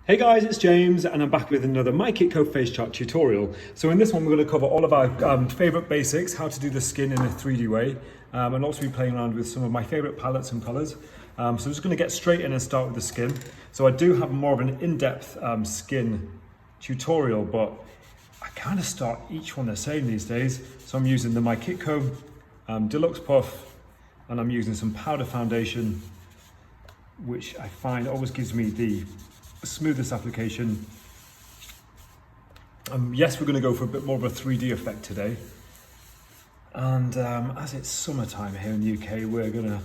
Hey guys, it's James and I'm back with another MYKITCO face chart tutorial. So in this one we're going to cover all of our favourite basics, how to do the skin in a 3D way, and also be playing around with some of my favourite palettes and colours. So I'm just going to get straight in and start with the skin. So I do have more of an in-depth skin tutorial, but I kind of start each one the same these days. So I'm using the MYKITCO Deluxe Puff, and I'm using some powder foundation, which I find always gives me the smoothest application. Yes, we're going to go for a bit more of a 3D effect today, and as it's summertime here in the UK, we're going to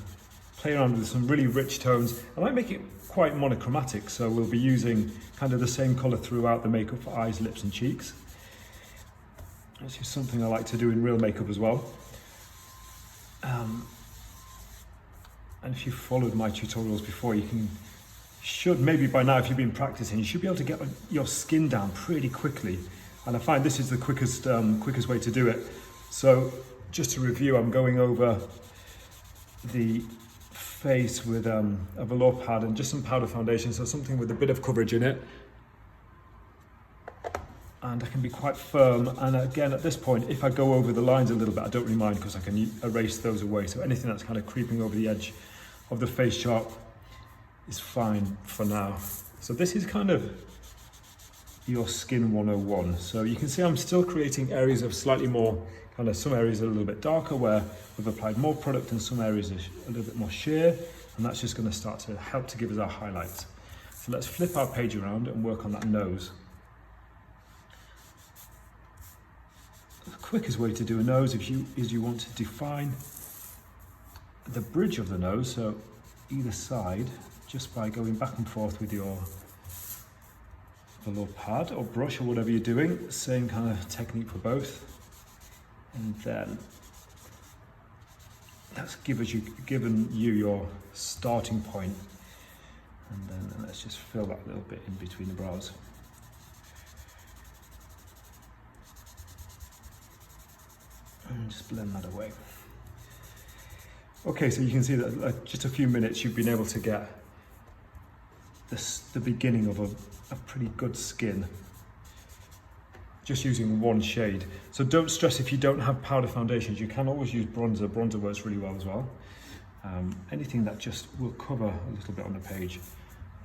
play around with some really rich tones. I might make it quite monochromatic, so we'll be using kind of the same colour throughout the makeup for eyes, lips and cheeks. That's just something I like to do in real makeup as well. And if you've followed my tutorials before, should maybe by now, if you've been practicing, you should be able to get your skin down pretty quickly. And I find this is the quickest way to do it. So just to review, I'm going over the face with a velour pad and just some powder foundation, so something with a bit of coverage in it. And I can be quite firm. And again, at this point, if I go over the lines a little bit, I don't really mind because I can erase those away. So anything that's kind of creeping over the edge of the face chart is fine for now. So this is kind of your skin 101. So you can see I'm still creating areas of slightly more, kind of some areas are a little bit darker where we've applied more product and some areas are a little bit more sheer. And that's just going to start to help to give us our highlights. So let's flip our page around and work on that nose. The quickest way to do a nose is you want to define the bridge of the nose, so either side, just by going back and forth with your velour pad or brush or whatever you're doing. Same kind of technique for both. And then that's given you your starting point. And then let's just fill that little bit in between the brows. And just blend that away. Okay, so you can see that just a few minutes you've been able to get the beginning of a pretty good skin, just using one shade. So don't stress if you don't have powder foundations, you can always use bronzer. Bronzer works really well as well. Anything that just will cover a little bit on the page.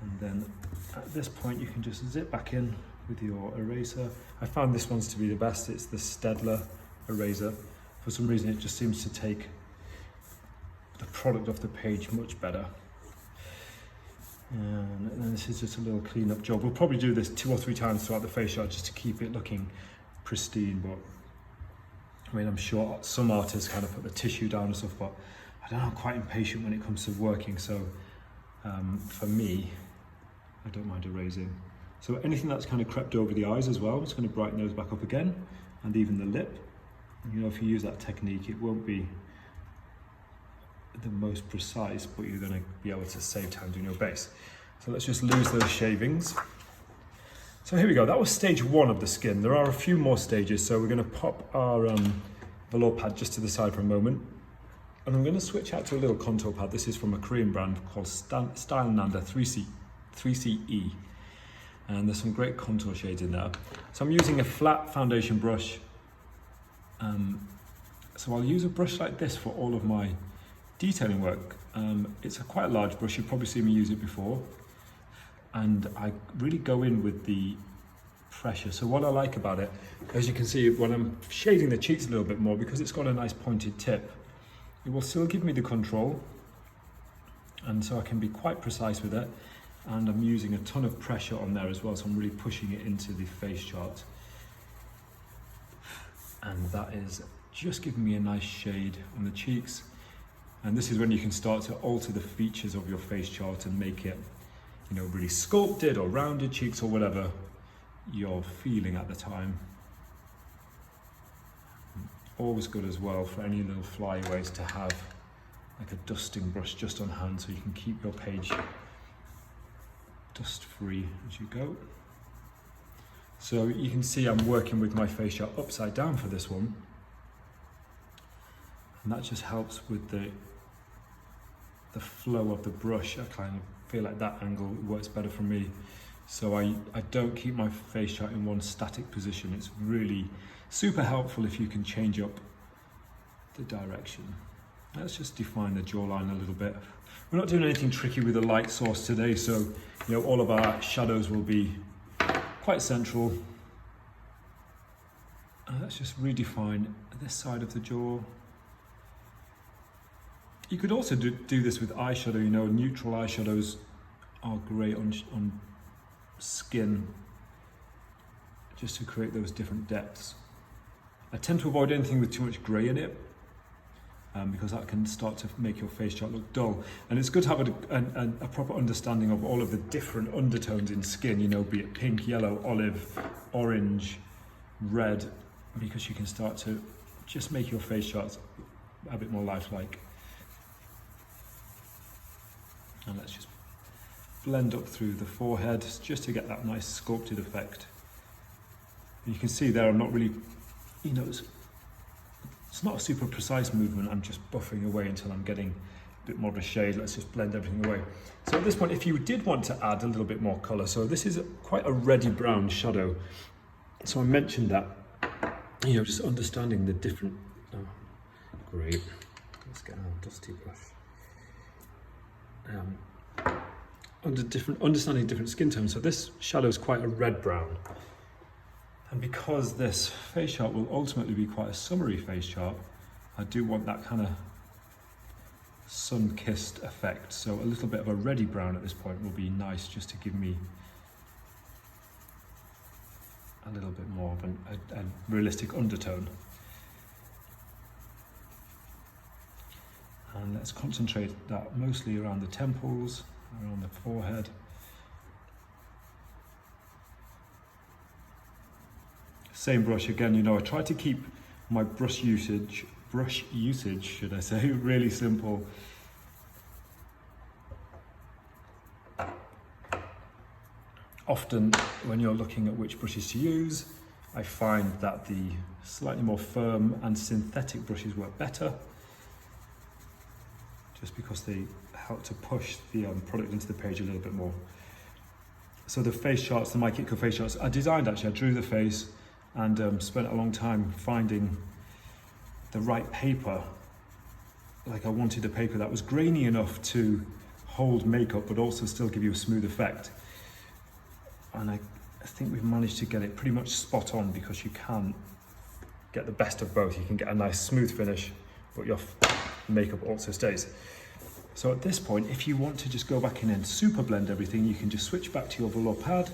And then at this point you can just zip back in with your eraser. I found this one's to be the best. It's the Staedtler eraser. For some reason it just seems to take the product off the page much better. And then this is just a little clean-up job. We'll probably do this 2 or 3 times throughout the face shot just to keep it looking pristine. But I mean, I'm sure some artists kind of put the tissue down and stuff, but I don't know, I'm quite impatient when it comes to working. So for me, I don't mind erasing. So anything that's kind of crept over the eyes as well, I'm just going to brighten those back up again, and even the lip. You know, if you use that technique, it won't be the most precise, but you're going to be able to save time doing your base. So let's just lose those shavings. So here we go, that was stage 1 of the skin. There are a few more stages, so we're going to pop our velour pad just to the side for a moment. And I'm going to switch out to a little contour pad. This is from a Korean brand called Style Nanda 3CE. And there's some great contour shades in there. So I'm using a flat foundation brush. So I'll use a brush like this for all of my detailing work. It's a quite large brush, you've probably seen me use it before, and I really go in with the pressure. So what I like about it, as you can see when I'm shading the cheeks a little bit more, because it's got a nice pointed tip, it will still give me the control, and so I can be quite precise with it, and I'm using a ton of pressure on there as well, so I'm really pushing it into the face chart, and that is just giving me a nice shade on the cheeks. And this is when you can start to alter the features of your face chart and make it, you know, really sculpted or rounded cheeks or whatever you're feeling at the time. Always good as well for any little flyaways to have like a dusting brush just on hand, so you can keep your page dust free as you go. So you can see I'm working with my face chart upside down for this one. And that just helps with the flow of the brush. I kind of feel like that angle works better for me. So I don't keep my face shot in one static position. It's really super helpful if you can change up the direction. Let's just define the jawline a little bit. We're not doing anything tricky with the light source today, so you know all of our shadows will be quite central. Let's just redefine this side of the jaw. You could also do this with eyeshadow. You know, neutral eyeshadows are great on skin, just to create those different depths. I tend to avoid anything with too much grey in it, because that can start to make your face shot look dull. And it's good to have a proper understanding of all of the different undertones in skin, you know, be it pink, yellow, olive, orange, red, because you can start to just make your face shots a bit more lifelike. And let's just blend up through the forehead just to get that nice sculpted effect. And you can see there I'm not really, you know, it's not a super precise movement. I'm just buffing away until I'm getting a bit more of a shade. Let's just blend everything away. So at this point, if you did want to add a little bit more color, so this is quite a reddy brown shadow. So I mentioned that, you know, just understanding the different, oh, great. Let's get our dusty brush. Understanding different skin tones. So this shadow is quite a red brown. And because this face shot will ultimately be quite a summery face shot, I do want that kind of sun-kissed effect. So a little bit of a reddy brown at this point will be nice, just to give me a little bit more of a realistic undertone. And let's concentrate that mostly around the temples, around the forehead. Same brush again, you know, I try to keep my brush usage, should I say, really simple. Often when you're looking at which brushes to use, I find that the slightly more firm and synthetic brushes work better, just because they help to push the product into the page a little bit more. So the face shots, the MYKITCO face shots, I designed actually, I drew the face and spent a long time finding the right paper. Like I wanted a paper that was grainy enough to hold makeup but also still give you a smooth effect. And I think we've managed to get it pretty much spot on, because you can get the best of both. You can get a nice smooth finish, but your makeup also stays. So at this point, if you want to just go back in and super blend everything, you can just switch back to your velour pad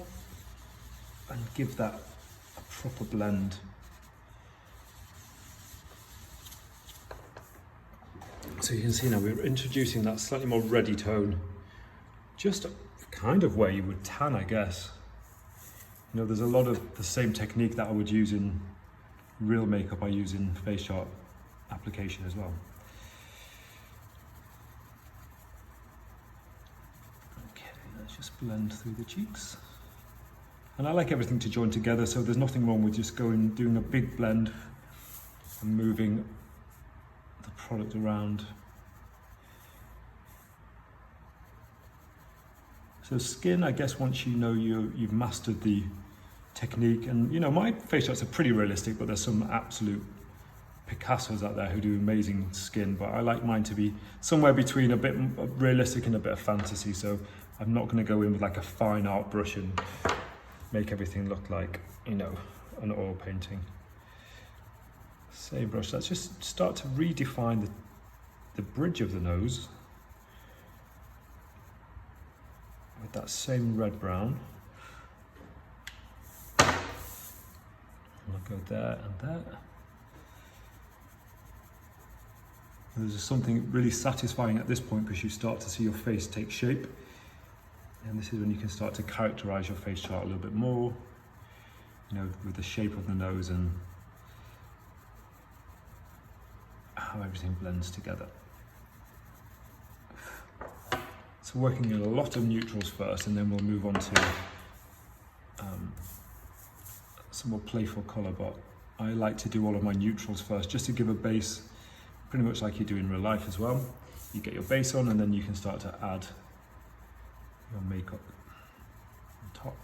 and give that a proper blend. So you can see now we're introducing that slightly more reddy tone, just kind of where you would tan, I guess. You know, there's a lot of the same technique that I would use in real makeup I use in face shot application as well. Okay, let's just blend through the cheeks. And I like everything to join together, so there's nothing wrong with just doing a big blend and moving the product around. So skin, I guess once you know you've mastered the technique, and you know, my face shots are pretty realistic, but there's some absolute Picassos out there who do amazing skin, but I like mine to be somewhere between a bit realistic and a bit of fantasy, so I'm not going to go in with like a fine art brush and make everything look like, you know, an oil painting. Same brush, let's just start to redefine the bridge of the nose with that same red brown. I'll go there and there. And there's something really satisfying at this point, because you start to see your face take shape. And this is when you can start to characterize your face chart a little bit more, you know, with the shape of the nose and how everything blends together. So working in a lot of neutrals first, and then we'll move on to some more playful colour, but I like to do all of my neutrals first, just to give a base, pretty much like you do in real life as well. You get your base on, and then you can start to add your makeup on top.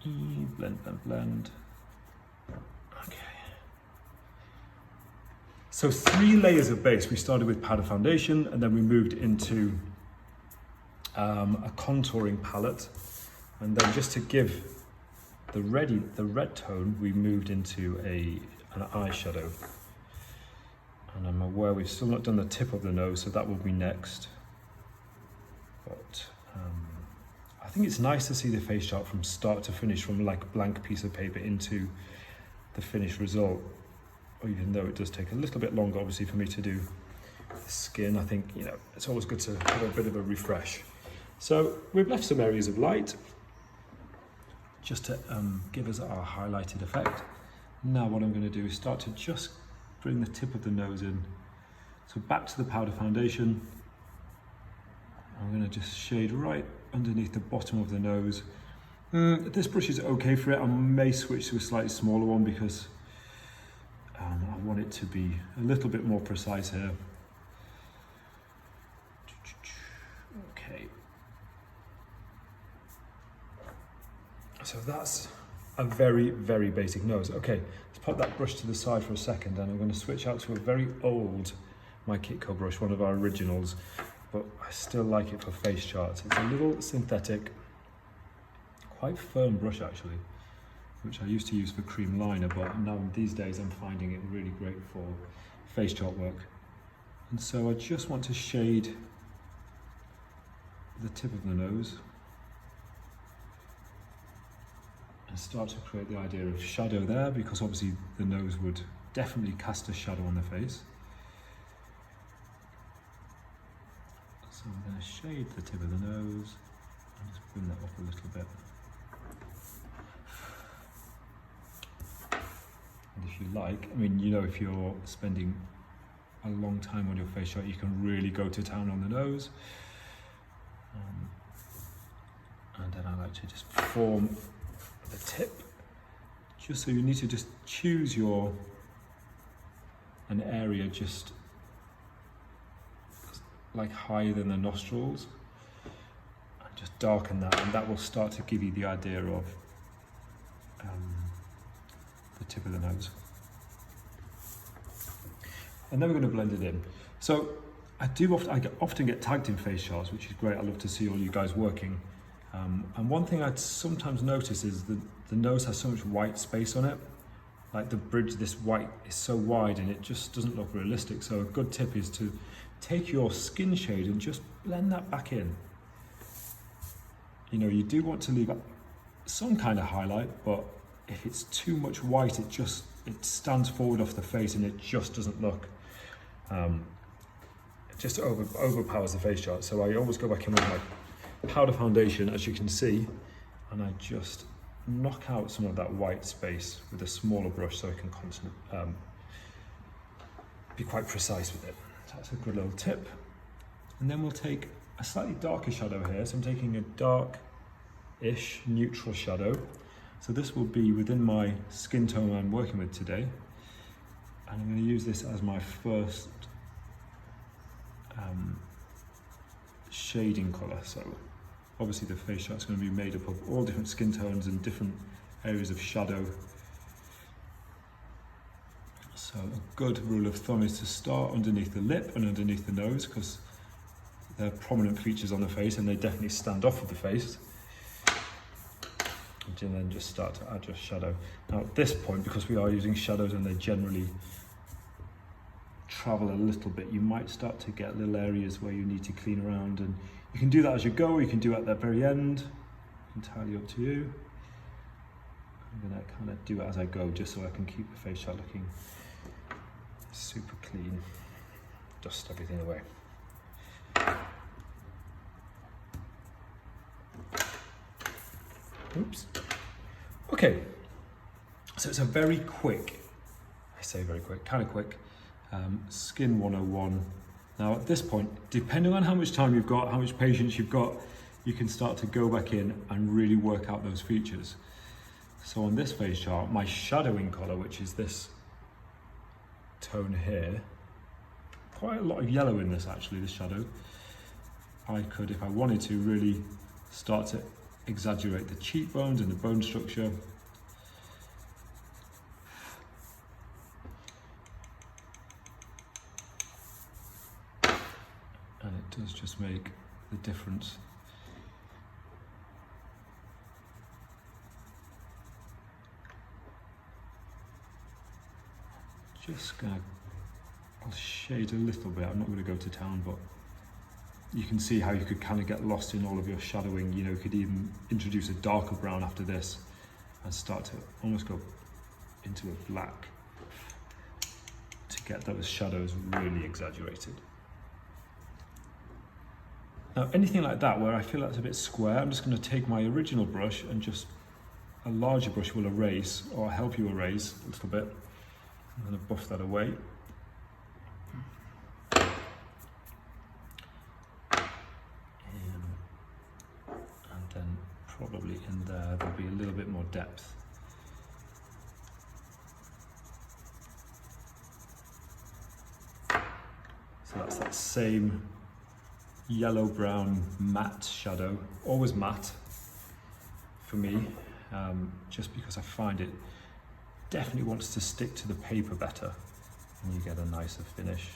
Blend, blend, blend. Okay. So 3 layers of base. We started with powder foundation, and then we moved into a contouring palette, and then just to give the red tone, we moved into an eyeshadow. And I'm aware we've still not done the tip of the nose, so that will be next. But I think it's nice to see the face chart from start to finish, from like a blank piece of paper into the finished result. Even though it does take a little bit longer, obviously, for me to do the skin, I think, you know, it's always good to have a bit of a refresh. So we've left some areas of light just to give us our highlighted effect. Now what I'm going to do is start to just bring the tip of the nose in. So back to the powder foundation. I'm going to just shade right underneath the bottom of the nose. This brush is okay for it. I may switch to a slightly smaller one because I want it to be a little bit more precise here. Okay. So that's a very, very basic nose. Okay, let's pop that brush to the side for a second, and I'm going to switch out to a very old MYKITCO brush, one of our originals, but I still like it for face charts. It's a little synthetic, quite firm brush actually, which I used to use for cream liner, but now these days I'm finding it really great for face chart work. And so I just want to shade the tip of the nose and start to create the idea of shadow there, because obviously the nose would definitely cast a shadow on the face. So I'm going to shade the tip of the nose and just bring that up a little bit. And if you like, I mean, you know, if you're spending a long time on your face chart, you can really go to town on the nose. And then I like to just form the tip, just so you need to just choose an area just like higher than the nostrils, and just darken that, and that will start to give you the idea of the tip of the nose. And then we're going to blend it in. So I often get tagged in face charts, which is great. I love to see all you guys working. And one thing I'd sometimes notice is that the nose has so much white space on it. Like the bridge, this white is so wide and it just doesn't look realistic. So a good tip is to take your skin shade and just blend that back in. You know, you do want to leave some kind of highlight, but if it's too much white, it stands forward off the face and it just doesn't look, it just overpowers the face chart. So I always go back in with my powder foundation, as you can see, and I just knock out some of that white space with a smaller brush so I can be quite precise with it. So that's a good little tip. And then we'll take a slightly darker shadow here. So I'm taking a dark-ish neutral shadow. So this will be within my skin tone I'm working with today. And I'm going to use this as my first shading colour. So obviously the face chart is going to be made up of all different skin tones and different areas of shadow. So a good rule of thumb is to start underneath the lip and underneath the nose, because they're prominent features on the face and they definitely stand off of the face. And then just start to add your shadow. Now at this point, because we are using shadows and they generally travel a little bit, you might start to get little areas where you need to clean around, and you can do that as you go, or you can do it at the very end. Entirely up to you. I'm going to kind of do it as I go, just so I can keep the face chart looking super clean. Dust everything away. Oops. Okay, so it's a very quick, I say very quick, kind of quick, Skin 101. Now at this point, depending on how much time you've got, how much patience you've got, you can start to go back in and really work out those features. So on this face chart, my shadowing colour, which is this tone here, quite a lot of yellow in this actually, this shadow. I could, if I wanted to, really start to exaggerate the cheekbones and the bone structure. And it does just make the difference. Just gonna, I'll shade a little bit. I'm not going to go to town, but you can see how you could kind of get lost in all of your shadowing. You know, you could even introduce a darker brown after this and start to almost go into a black to get those shadows really exaggerated. Now, anything like that where I feel that's a bit square, I'm just going to take my original brush and just, a larger brush will erase or help you erase a little bit. I'm going to buff that away. And then probably in there, there'll be a little bit more depth. So that's that same yellow-brown matte shadow, always matte for me, just because I find it definitely wants to stick to the paper better and you get a nicer finish.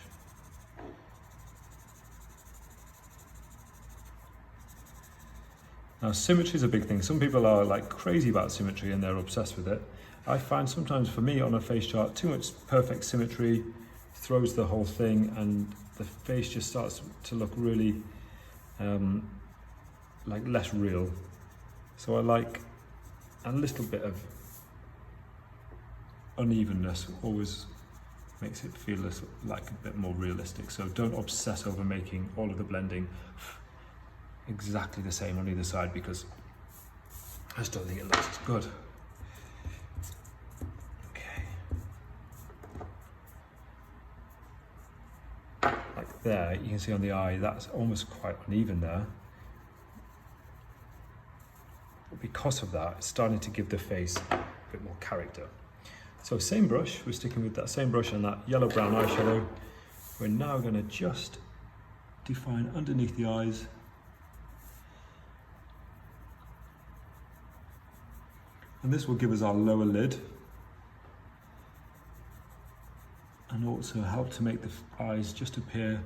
Now, symmetry is a big thing. Some people are like crazy about symmetry and they're obsessed with it. I find sometimes for me on a face chart, too much perfect symmetry throws the whole thing and the face just starts to look really like less real. So I like a little bit of unevenness, always makes it feel like a bit more realistic. So don't obsess over making all of the blending exactly the same on either side, because I just don't think it looks as good. Okay. Like there, you can see on the eye, that's almost quite uneven there. But because of that, it's starting to give the face a bit more character. So same brush, we're sticking with that same brush and that yellow-brown eyeshadow. We're now going to just define underneath the eyes. And this will give us our lower lid. And also help to make the eyes just appear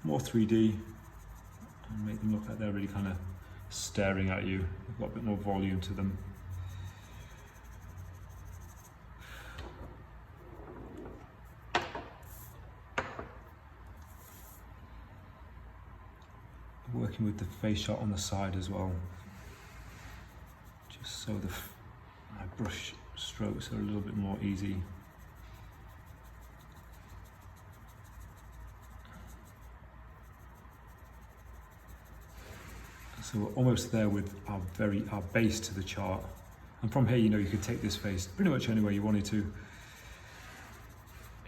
more 3D and make them look like they're really kind of staring at you. They've got a bit more volume to them. Working with the face shot on the side as well, just so my brush strokes are a little bit more easy. So we're almost there with our base to the chart, and from here, you know, you could take this face pretty much anywhere you wanted to.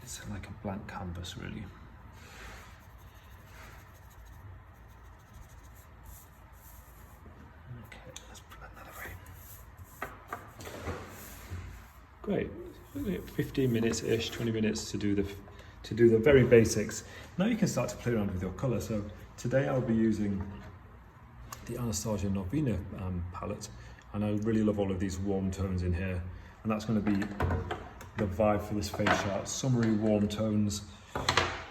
It's like a blank canvas, really. Great, 15 minutes-ish, 20 minutes to do the very basics. Now you can start to play around with your colour. So today I'll be using the Anastasia Norvina palette, and I really love all of these warm tones in here, and that's going to be the vibe for this face chart. Summery warm tones,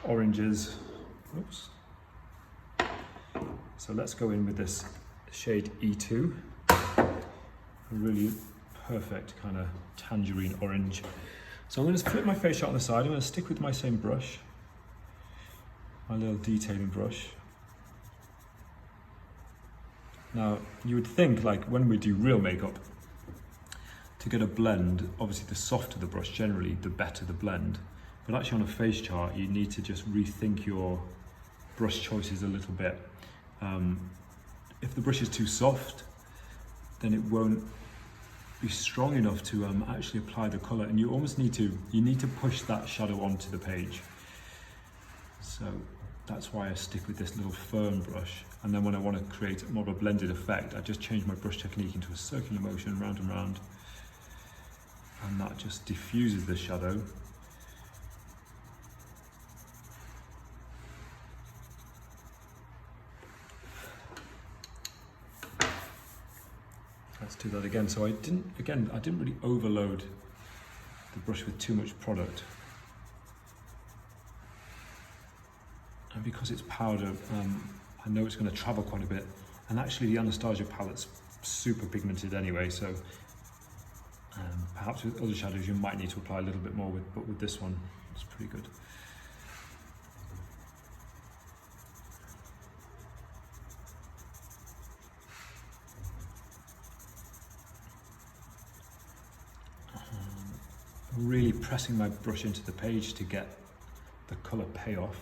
oranges. Oops. So let's go in with this shade E2, a really perfect kind of tangerine orange. So I'm going to flip my face shot on the side. I'm going to stick with my same brush, my little detailing brush. Now you would think, like when we do real makeup, to get a blend, obviously the softer the brush generally, the better the blend. But actually on a face chart, you need to just rethink your brush choices a little bit. If the brush is too soft, then it won't be strong enough to actually apply the colour, and you almost need to push that shadow onto the page. So that's why I stick with this little firm brush, and then when I want to create more of a blended effect, I just change my brush technique into a circular motion, round and round, and that just diffuses the shadow. let's do that again. So I didn't really overload the brush with too much product. And because it's powder, I know it's going to travel quite a bit. And actually the Anastasia palette's super pigmented anyway, so perhaps with other shadows you might need to apply a little bit more, but with this one, it's pretty good. Really pressing my brush into the page to get the colour payoff.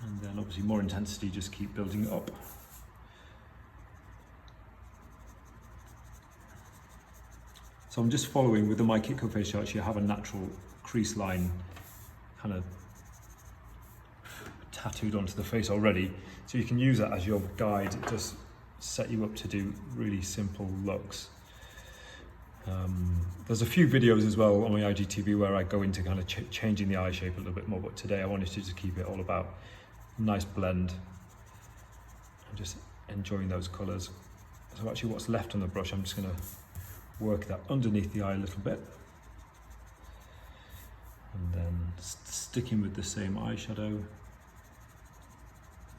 And then obviously more intensity, just keep building it up. So I'm just following with the MYKITCO face shot. You have a natural crease line kind of tattooed onto the face already. So you can use that as your guide. It does set you up to do really simple looks. There's a few videos as well on my IGTV where I go into kind of changing the eye shape a little bit more, but today I wanted to just keep it all about a nice blend and just enjoying those colours. So actually what's left on the brush, I'm just going to work that underneath the eye a little bit. And then sticking with the same eyeshadow,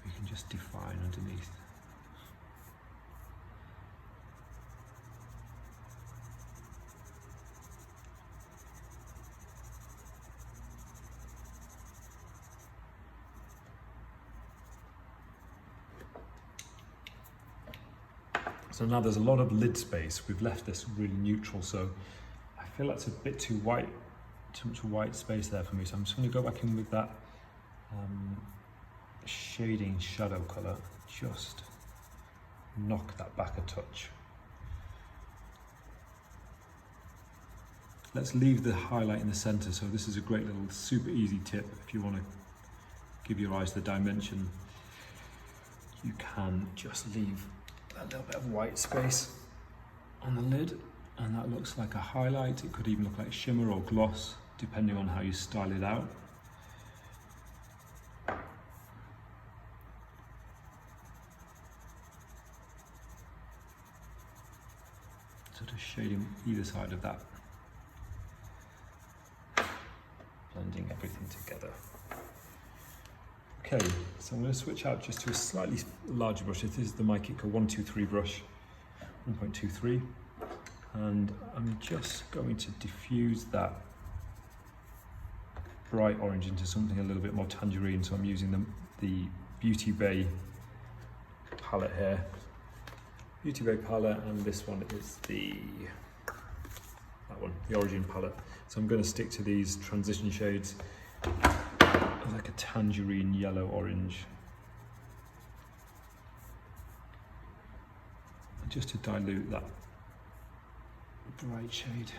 we can just define underneath. So now there's a lot of lid space. We've left this really neutral, so I feel that's a bit too white, too much white space there for me. So I'm just going to go back in with that shading shadow colour, just knock that back a touch. Let's leave the highlight in the centre. So this is a great little super easy tip if you want to give your eyes the dimension. You can just leave a little bit of white space on the lid, and that looks like a highlight. It could even look like shimmer or gloss, depending on how you style it out. So just shading either side of that, blending everything together. Okay, so I'm going to switch out just to a slightly larger brush. This is the MYKITCO 123 brush, 1.23, and I'm just going to diffuse that bright orange into something a little bit more tangerine. So I'm using the Beauty Bay palette here. Beauty Bay palette, and this one is the Origin palette. So I'm going to stick to these transition shades, like a tangerine yellow orange, just to dilute that bright shade.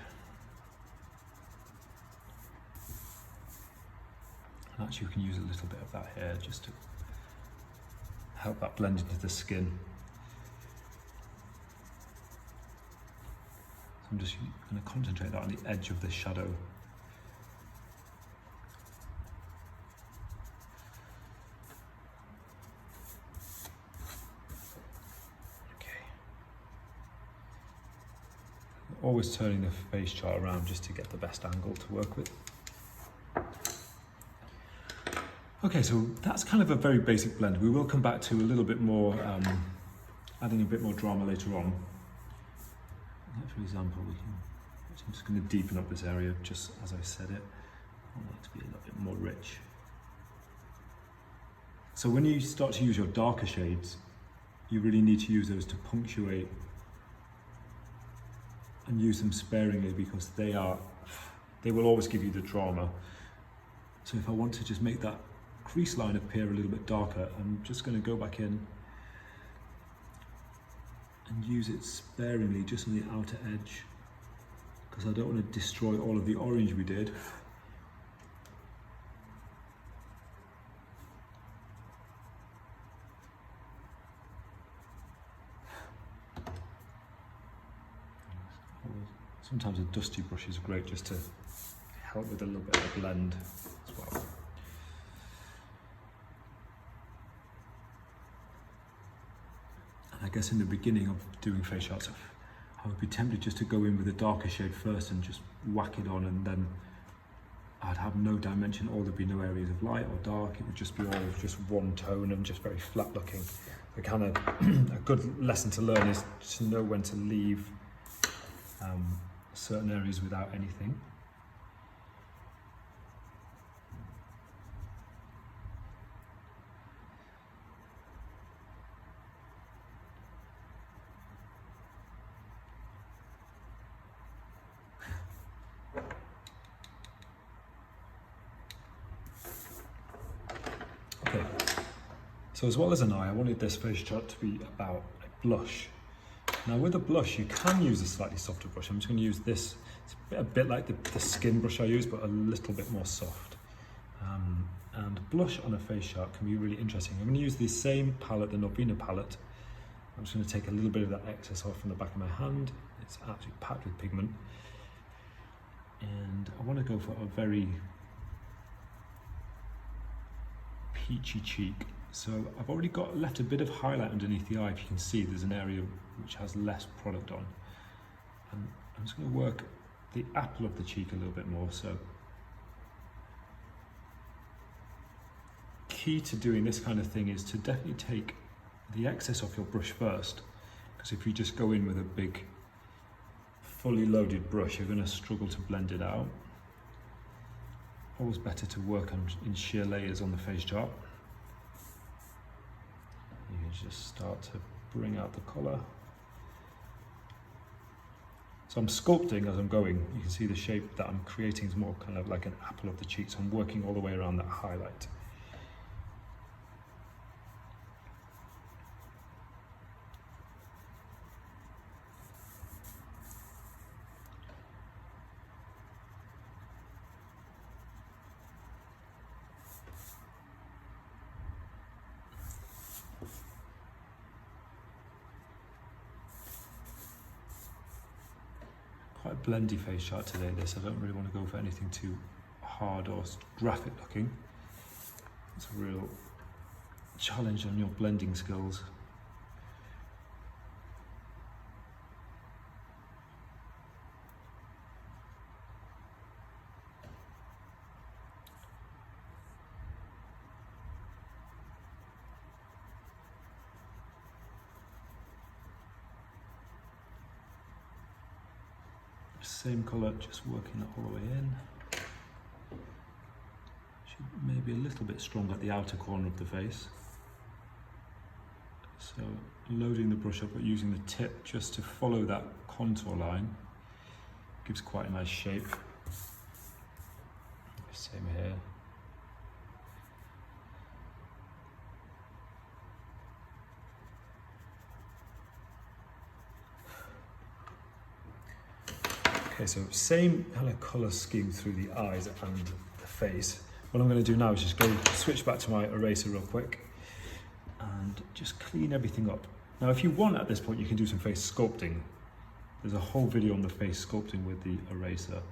And actually we can use a little bit of that here just to help that blend into the skin. So I'm just going to concentrate that on the edge of the shadow. Always turning the face chart around just to get the best angle to work with. Okay, so that's kind of a very basic blend. We will come back to a little bit more, adding a bit more drama later on. For example, I'm just going to deepen up this area just as I said it. I want it to be a little bit more rich. So when you start to use your darker shades, you really need to use those to punctuate, and use them sparingly, because they will always give you the drama. So if I want to just make that crease line appear a little bit darker, I'm just going to go back in and use it sparingly just on the outer edge, because I don't want to destroy all of the orange we did. Sometimes a dusty brush is great just to help with a little bit of a blend as well. I guess in the beginning of doing face shots, I would be tempted just to go in with a darker shade first and just whack it on, and then I'd have no dimension, or there'd be no areas of light or dark. It would just be all just one tone and just very flat looking. The kind of a good lesson to learn is to know when to leave certain areas without anything. Okay, so as well as an eye, I wanted this face shot to be about a blush. Now with a blush, you can use a slightly softer brush. I'm just going to use this. It's a bit like the skin brush I use, but a little bit more soft. And blush on a face shot can be really interesting. I'm going to use the same palette, the Norvina palette. I'm just going to take a little bit of that excess off from the back of my hand. It's absolutely packed with pigment. And I want to go for a very peachy cheek. So I've already left a bit of highlight underneath the eye. If you can see, there's an area which has less product on. And I'm just going to work the apple of the cheek a little bit more. So key to doing this kind of thing is to definitely take the excess off your brush first, because if you just go in with a big fully loaded brush, you're going to struggle to blend it out. Always better to work in sheer layers on the face chart. You can just start to bring out the colour. So I'm sculpting as I'm going. You can see the shape that I'm creating is more kind of like an apple of the cheek, so I'm working all the way around that highlight. Quite a blendy face shot today, this. I don't really want to go for anything too hard or graphic looking. It's a real challenge on your blending skills. Same colour, just working it all the way in. Should maybe a little bit stronger at the outer corner of the face. So loading the brush up but using the tip just to follow that contour line gives quite a nice shape. Same here. Okay, so same kind of colour scheme through the eyes and the face. What I'm going to do now is just switch back to my eraser real quick and just clean everything up. Now if you want at this point, you can do some face sculpting. There's a whole video on the face sculpting with the eraser.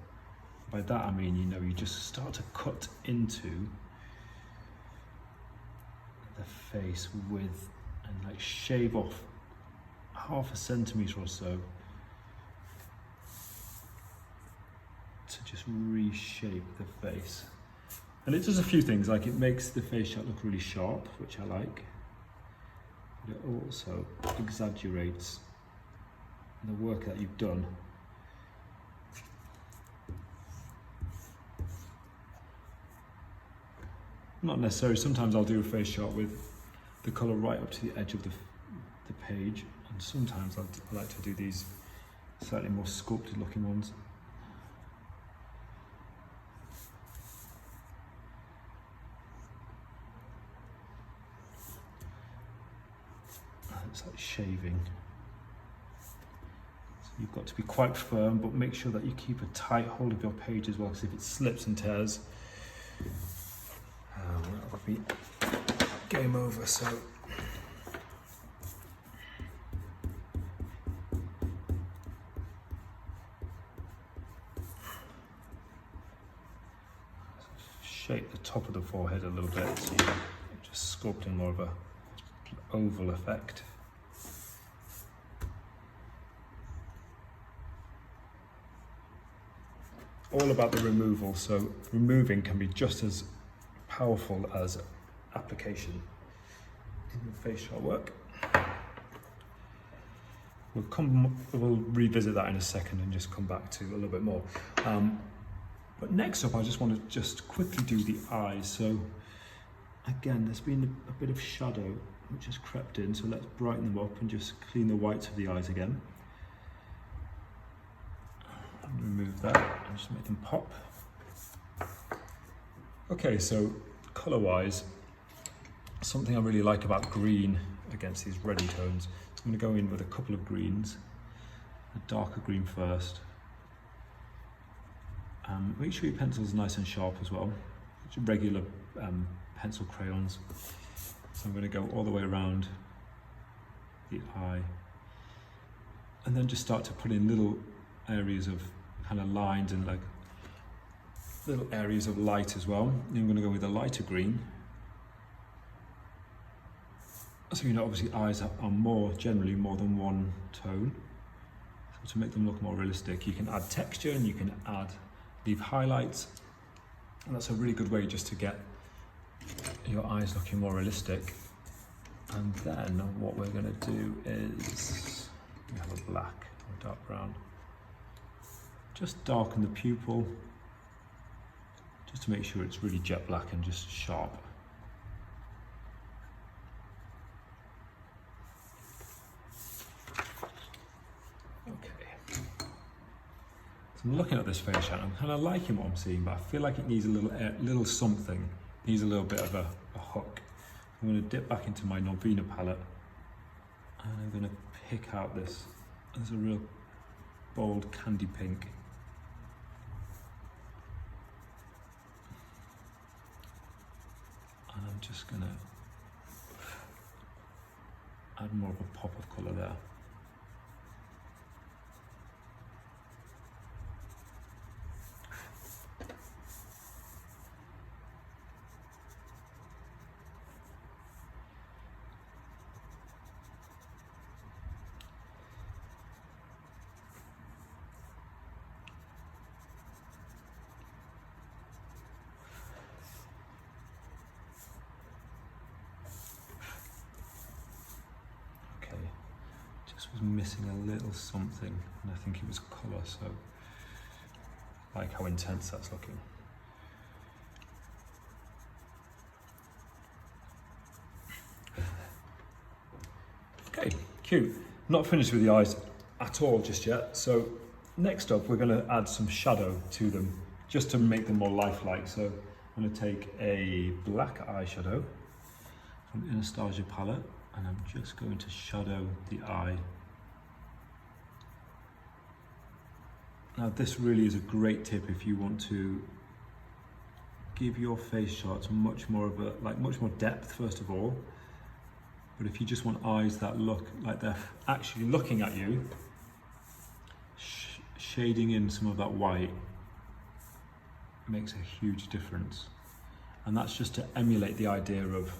By that I mean, you just start to cut into the face with, and like shave off 1/2 centimetre or so, to just reshape the face. And it does a few things, like it makes the face shot look really sharp, which I like, but it also exaggerates the work that you've done. Not necessarily, sometimes I'll do a face shot with the colour right up to the edge of the page, and sometimes I like to do these slightly more sculpted looking ones. It's like shaving. So you've got to be quite firm, but make sure that you keep a tight hold of your page as well, because if it slips and tears, that would be game over. So shape the top of the forehead a little bit, so you're just sculpting more of a oval effect. all about the removal. So removing can be just as powerful as application in the facial work. We'll revisit that in a second and just come back to a little bit more. But next up, I just want to just quickly do the eyes. So again, there's been a bit of shadow which has crept in, so let's brighten them up and just clean the whites of the eyes again. Remove that and just make them pop. Okay, so colour-wise, something I really like about green against these reddy tones, I'm going to go in with a couple of greens, a darker green first. Make sure your pencil's nice and sharp as well, regular pencil crayons. So I'm going to go all the way around the eye and then just start to put in little areas of kind of lines and like little areas of light as well. And I'm going to go with a lighter green. So you know, obviously eyes are generally more than one tone. So to make them look more realistic, you can add texture and you can leave highlights. And that's a really good way just to get your eyes looking more realistic. And then what we're going to do is, we have a black or dark brown. Just darken the pupil, just to make sure it's really jet black and just sharp. I'm looking at this face shadow, I'm kind of liking what I'm seeing, but I feel like it needs a little something, needs a little bit of a hook. I'm going to dip back into my Norvina palette and I'm going to pick out this. There's a real bold candy pink. And I'm just going to add more of a pop of colour there. Was missing a little something, and I think it was colour, so I like how intense that's looking. Okay, cute. Not finished with the eyes at all just yet, so next up we're going to add some shadow to them just to make them more lifelike. So I'm going to take a black eyeshadow from Anastasia palette and I'm just going to shadow the eye. Now this really is a great tip if you want to give your face shots much more depth first of all. But if you just want eyes that look like they're actually looking at you, shading in some of that white makes a huge difference. And that's just to emulate the idea of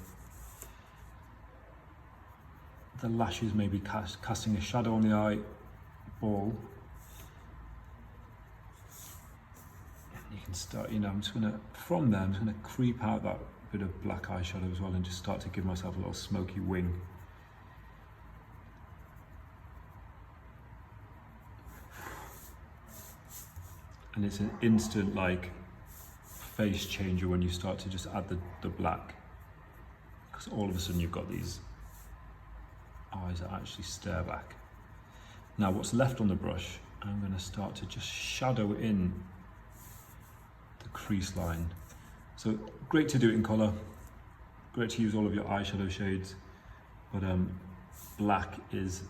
the lashes maybe casting a shadow on the eyeball. You can start, you know, I'm just gonna creep out that bit of black eyeshadow as well and just start to give myself a little smoky wing. And it's an instant like face changer when you start to just add the black, because all of a sudden you've got these eyes that actually stare back. Now what's left on the brush, I'm going to start to just shadow in the crease line. So great to do it in colour, great to use all of your eyeshadow shades, but black is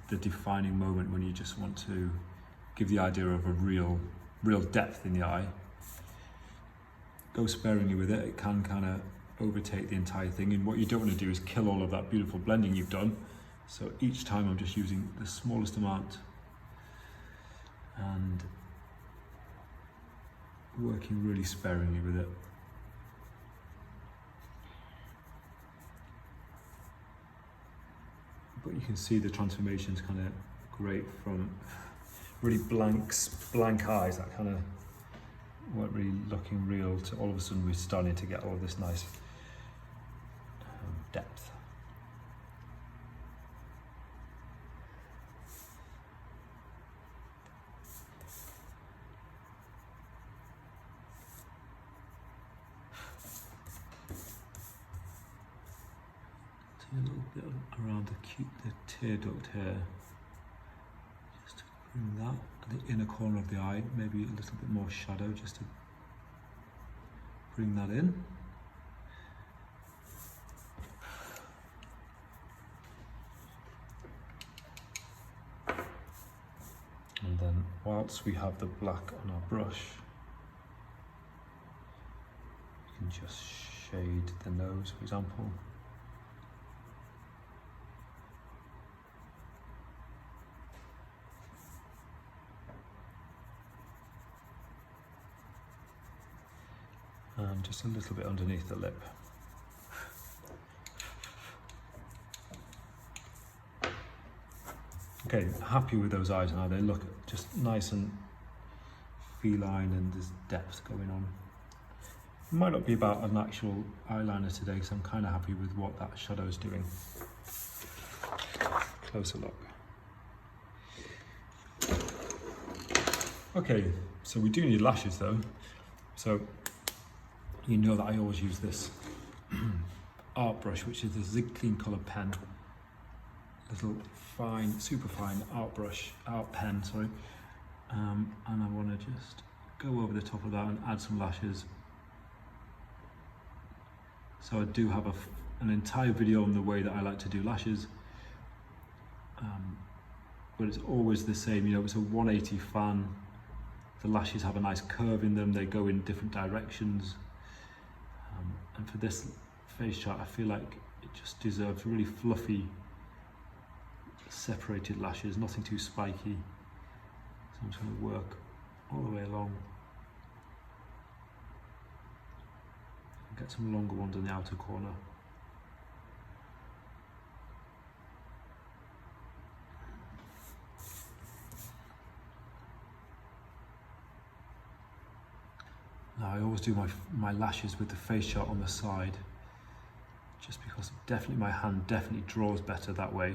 the defining moment when you just want to give the idea of a real depth in the eye. Go sparingly with it, it can kind of overtake the entire thing, and what you don't want to do is kill all of that beautiful blending you've done. So each time I'm just using the smallest amount and working really sparingly with it. But you can see the transformation's kind of great from really blank eyes, that kind of weren't really looking real, to all of a sudden we're starting to get all of this nice depth. A little bit around the tear duct here, just to bring that at the inner corner of the eye, maybe a little bit more shadow just to bring that in. And then whilst we have the black on our brush, we can just shade the nose, for example. And just a little bit underneath the lip. Okay, happy with those eyes now. They look just nice and feline, and there's depth going on. It might not be about an actual eyeliner today, because I'm kind of happy with what that shadow is doing. Closer look. Okay, so we do need lashes though. So you know that I always use this art brush, which is the Zig Clean Colour pen. Little fine, super fine art pen, sorry. And I want to just go over the top of that and add some lashes. So I do have an entire video on the way that I like to do lashes. But it's always the same, you know, it's a 180 fan. The lashes have a nice curve in them, they go in different directions. And for this face chart, I feel like it just deserves really fluffy, separated lashes, nothing too spiky. So I'm just going to work all the way along. Get some longer ones in the outer corner. Now I always do my lashes with the face chart on the side, just because definitely my hand definitely draws better that way.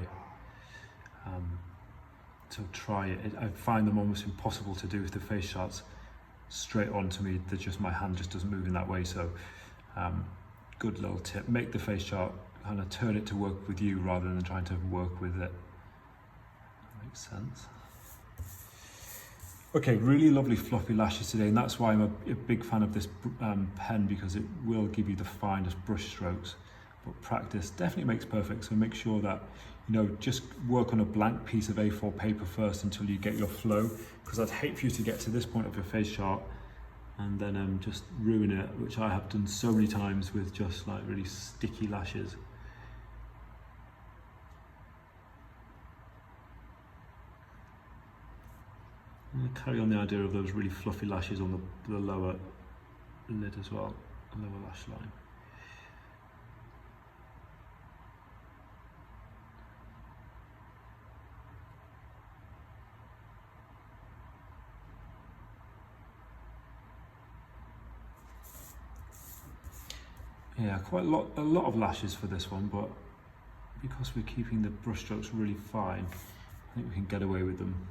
So try it. I find them almost impossible to do with the face charts straight on to me. My hand just doesn't move in that way. So good little tip, make the face chart, kind of turn it to work with you rather than trying to work with it. That makes sense. Okay, really lovely fluffy lashes today, and that's why I'm a big fan of this pen, because it will give you the finest brush strokes. But practice definitely makes perfect, so make sure that, you know, just work on a blank piece of A4 paper first until you get your flow, because I'd hate for you to get to this point of your face chart and then just ruin it, which I have done so many times with just like really sticky lashes. I'm going to carry on the idea of those really fluffy lashes on the lower lid as well, the lower lash line. Yeah, quite a lot of lashes for this one, but because we're keeping the brush strokes really fine, I think we can get away with them.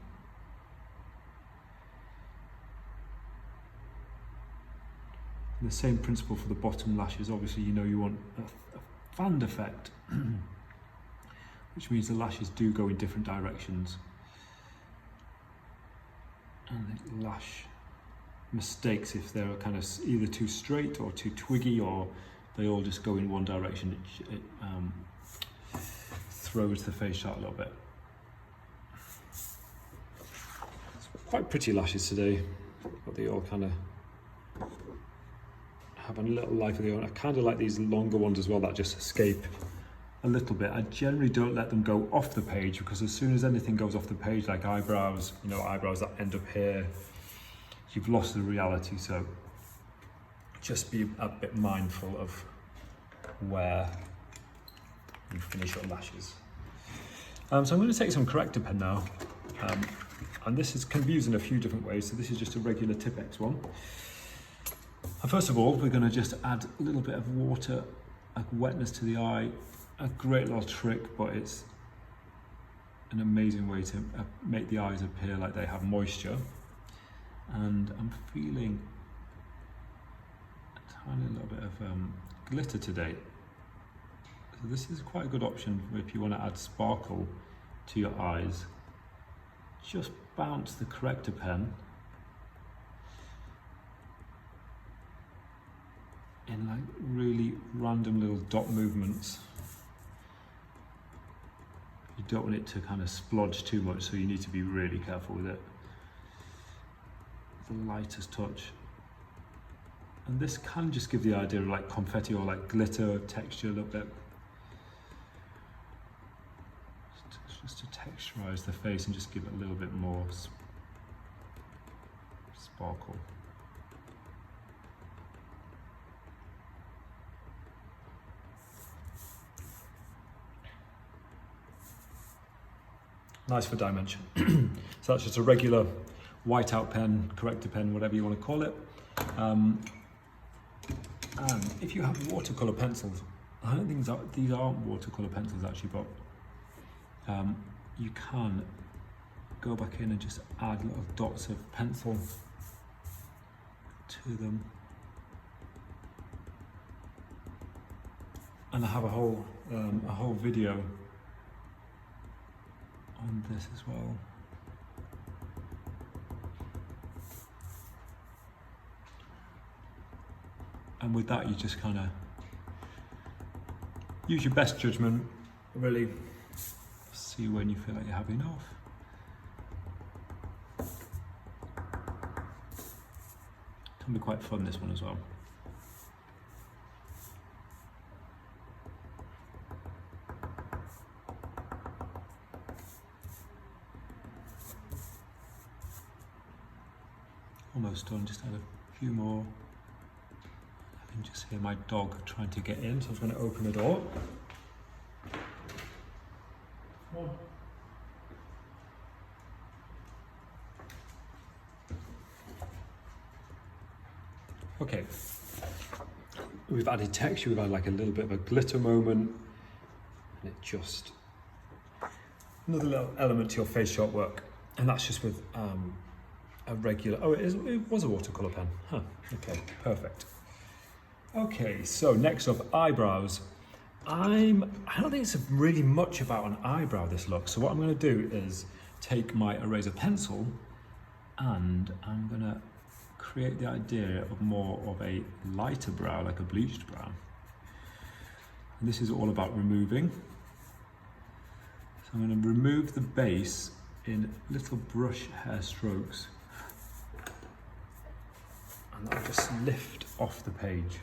And the same principle for the bottom lashes. Obviously, you know, you want a fanned effect, which means the lashes do go in different directions. And the lash mistakes if they're kind of either too straight or too twiggy, or they all just go in one direction. It throws the face chart a little bit. It's quite pretty lashes today, but they all kind of have a little life of their own. I kind of like these longer ones as well that just escape a little bit. I generally don't let them go off the page, because as soon as anything goes off the page, like eyebrows, you know, eyebrows that end up here, you've lost the reality. So just be a bit mindful of where you finish your lashes. So I'm going to take some corrector pen now, and this can be used in a few different ways. So this is just a regular Tip X one. And first of all, we're going to just add a little bit of water, like wetness to the eye. A great little trick, but it's an amazing way to make the eyes appear like they have moisture. And I'm feeling a tiny little bit of glitter today. So this is quite a good option if you want to add sparkle to your eyes. Just bounce the corrector pen in like really random little dot movements. You don't want it to kind of splodge too much, so you need to be really careful with it. The lightest touch. And this can just give the idea of like confetti or like glitter texture a little bit. Just to texturize the face and just give it a little bit more sparkle. Nice for dimension. So that's just a regular whiteout pen, corrector pen, whatever you want to call it. And if you have watercolor pencils, I don't think these aren't watercolor pencils actually, but you can go back in and just add little dots of pencil to them. And I have a whole video on this as well. And with that, you just kind of use your best judgment, really see when you feel like you have enough. Can be quite fun, this one as well. Almost done, just add a few more. I can just hear my dog trying to get in, so I'm going to open the door. Come on. Okay, we've added texture, we've added like a little bit of a glitter moment, and it just, another little element to your face shot work, and that's just with a regular, oh it was a watercolor pen, huh, okay, perfect. Okay, so next up, eyebrows. I don't think it's really much about an eyebrow, this look, so what I'm going to do is take my eraser pencil and I'm going to create the idea of more of a lighter brow, like a bleached brow. And this is all about removing. So I'm going to remove the base in little brush hair strokes. And I'll just lift off the page.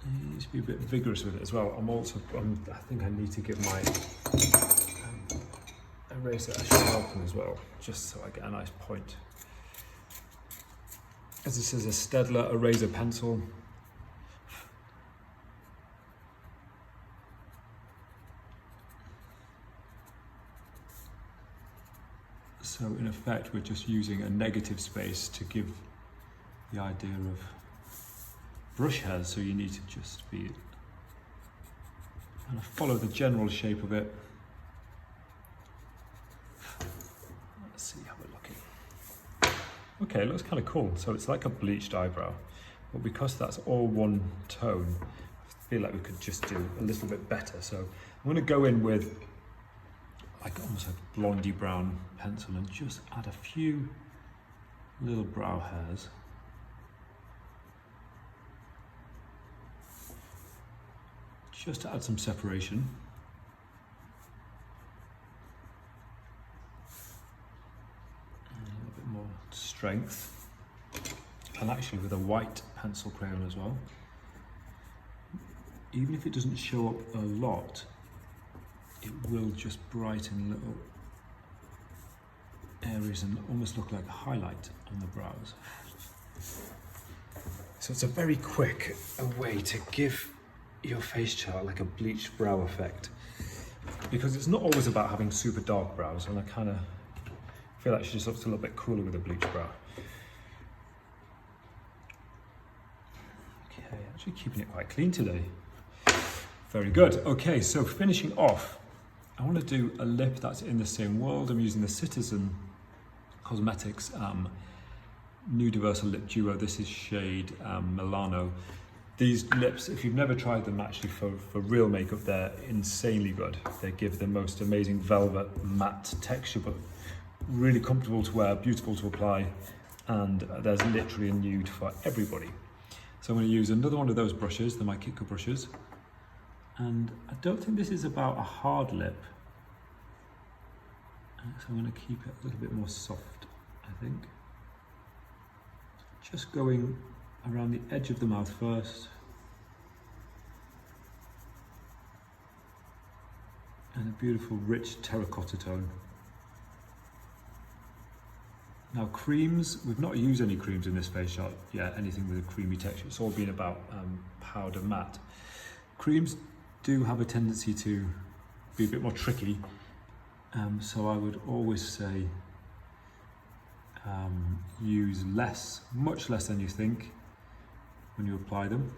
You need to be a bit vigorous with it as well. I think I need to give my eraser a sharpen as well, just so I get a nice point. As this is a Staedtler eraser pencil. So in effect, we're just using a negative space to give the idea of brush hairs, so you need to just be kind of follow the general shape of it. Let's see how we're looking. Okay, it looks kind of cool. So it's like a bleached eyebrow, but because that's all one tone, I feel like we could just do a little bit better. So I'm going to go in with like almost a blondie brown pencil and just add a few little brow hairs. Just to add some separation. And a little bit more strength. And actually with a white pencil crayon as well. Even if it doesn't show up a lot, it will just brighten little areas and almost look like a highlight on the brows. So it's a very quick way to give your face chart like a bleached brow effect, because it's not always about having super dark brows, and I kind of feel like she just looks a little bit cooler with a bleached brow. Okay, actually keeping it quite clean today. Very good. Okay, so finishing off, I want to do a lip that's in the same world. I'm using the CTZN Cosmetics Nude Universal Lip Duo. This is shade Milano. These lips, if you've never tried them actually for real makeup, they're insanely good. They give the most amazing velvet matte texture, but really comfortable to wear, beautiful to apply, and there's literally a nude for everybody. So I'm going to use another one of those brushes, the MYKITCO brushes. And I don't think this is about a hard lip. So I'm going to keep it a little bit more soft, I think. Just going around the edge of the mouth first. And a beautiful rich terracotta tone. Now creams, we've not used any creams in this face shot yet, anything with a creamy texture. It's all been about powder matte. Creams do have a tendency to be a bit more tricky, so I would always say use less, much less than you think when you apply them,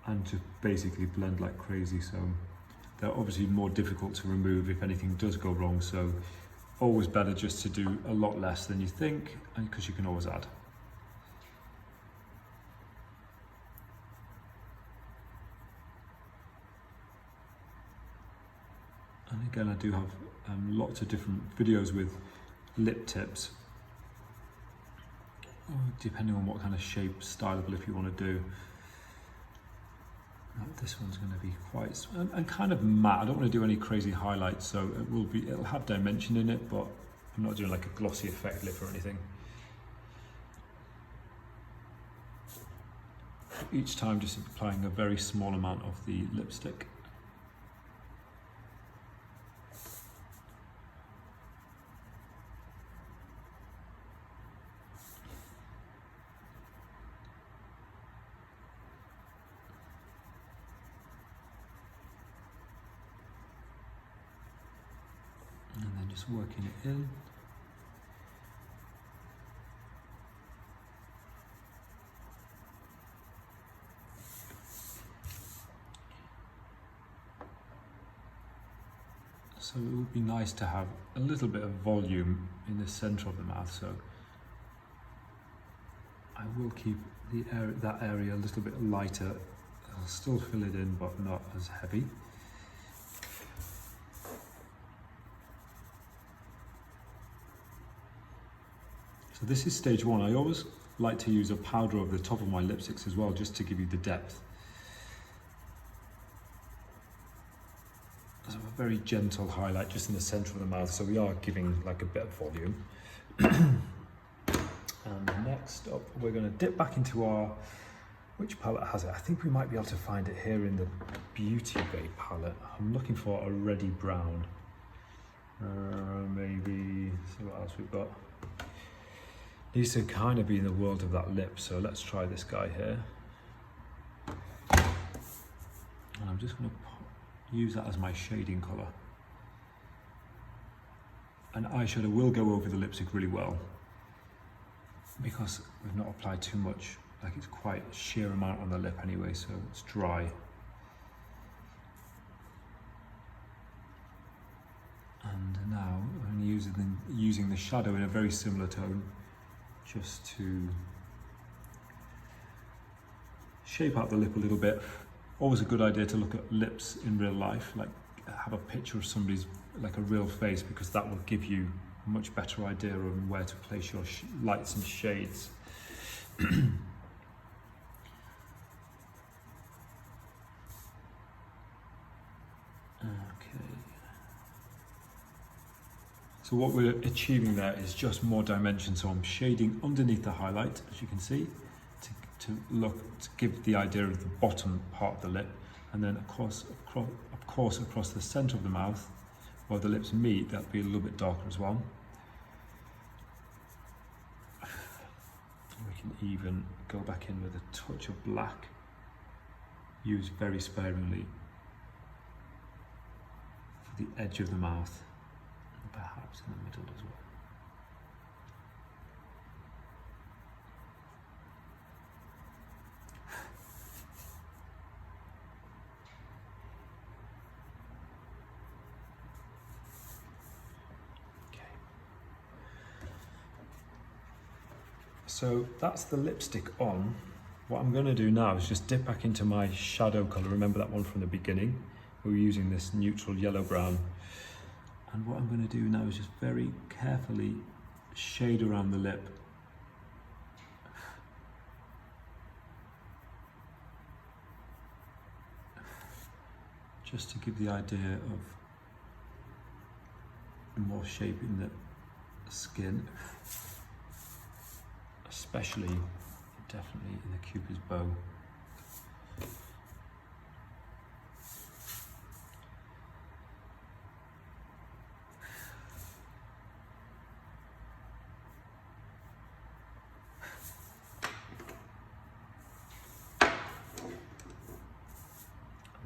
and to basically blend like crazy. So they're obviously more difficult to remove if anything does go wrong, so always better just to do a lot less than you think, and because you can always add. And again, I do have lots of different videos with lip tips, depending on what kind of shape, style of lip you want to do. This one's going to be quite and kind of matte. I don't want to do any crazy highlights, so it'll have dimension in it, but I'm not doing like a glossy effect lip or anything. Each time just applying a very small amount of the lipstick. And then just working it in. So it would be nice to have a little bit of volume in the center of the mouth, so I will keep that area a little bit lighter. I'll still fill it in, but not as heavy. So this is stage one. I always like to use a powder over the top of my lipsticks as well, just to give you the depth. So a very gentle highlight just in the center of the mouth, so we are giving like a bit of volume. And next up, we're going to dip back into our, which palette has it? I think we might be able to find it here in the Beauty Bay palette. I'm looking for a reddy brown. Maybe, see what else we've got. Needs to kind of be in the world of that lip, so let's try this guy here. And I'm just going to use that as my shading colour. And eyeshadow will go over the lipstick really well, because we've not applied too much. Like, it's quite a sheer amount on the lip anyway, so it's dry. And now I'm using the shadow in a very similar tone, just to shape out the lip a little bit. Always a good idea to look at lips in real life, like have a picture of somebody's, like a real face, because that will give you a much better idea on where to place your lights and shades. Okay. So what we're achieving there is just more dimension. So I'm shading underneath the highlight, as you can see, to give the idea of the bottom part of the lip, and then of course across the center of the mouth where the lips meet, that'll be a little bit darker as well. We can even go back in with a touch of black. use very sparingly for the edge of the mouth, and perhaps in the middle as well. So that's the lipstick on. What I'm going to do now is just dip back into my shadow colour. Remember that one from the beginning? We were using this neutral yellow-brown. And what I'm going to do now is just very carefully shade around the lip. Just to give the idea of more shape in the skin. Especially, definitely in the Cupid's bow.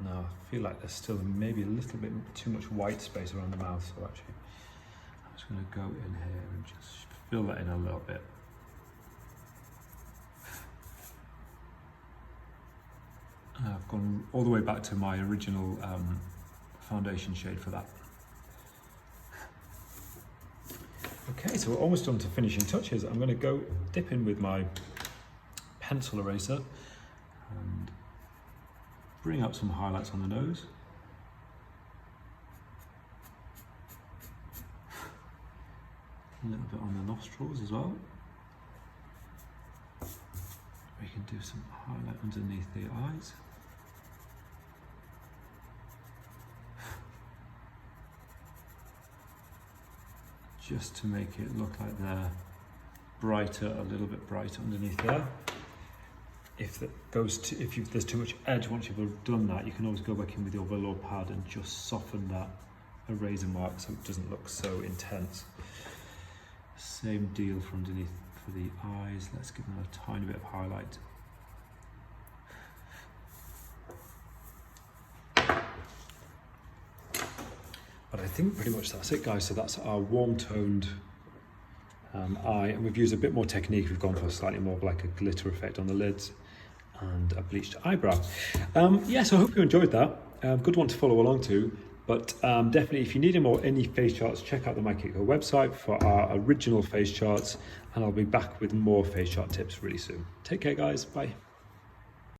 Now I feel like there's still maybe a little bit too much white space around the mouth, so actually I'm just going to go in here and just fill that in a little bit. I've gone all the way back to my original foundation shade for that. Okay, so we're almost done to finishing touches. I'm going to go dip in with my pencil eraser and bring up some highlights on the nose. A little bit on the nostrils as well. We can do some highlight underneath the eyes. Just to make it look like they're brighter, a little bit brighter underneath there. If there's too much edge, once you've done that, you can always go back in with your velour pad and just soften that eraser mark so it doesn't look so intense. Same deal for underneath for the eyes. Let's give them a tiny bit of highlight. But I think pretty much that's it, guys. So that's our warm-toned eye, and we've used a bit more technique. We've gone for slightly more of like a glitter effect on the lids and a bleached eyebrow. Yeah, so I hope you enjoyed that. Good one to follow along to. But definitely, if you need any face charts, check out the MYKITCO website for our original face charts, and I'll be back with more face chart tips really soon. Take care, guys. Bye.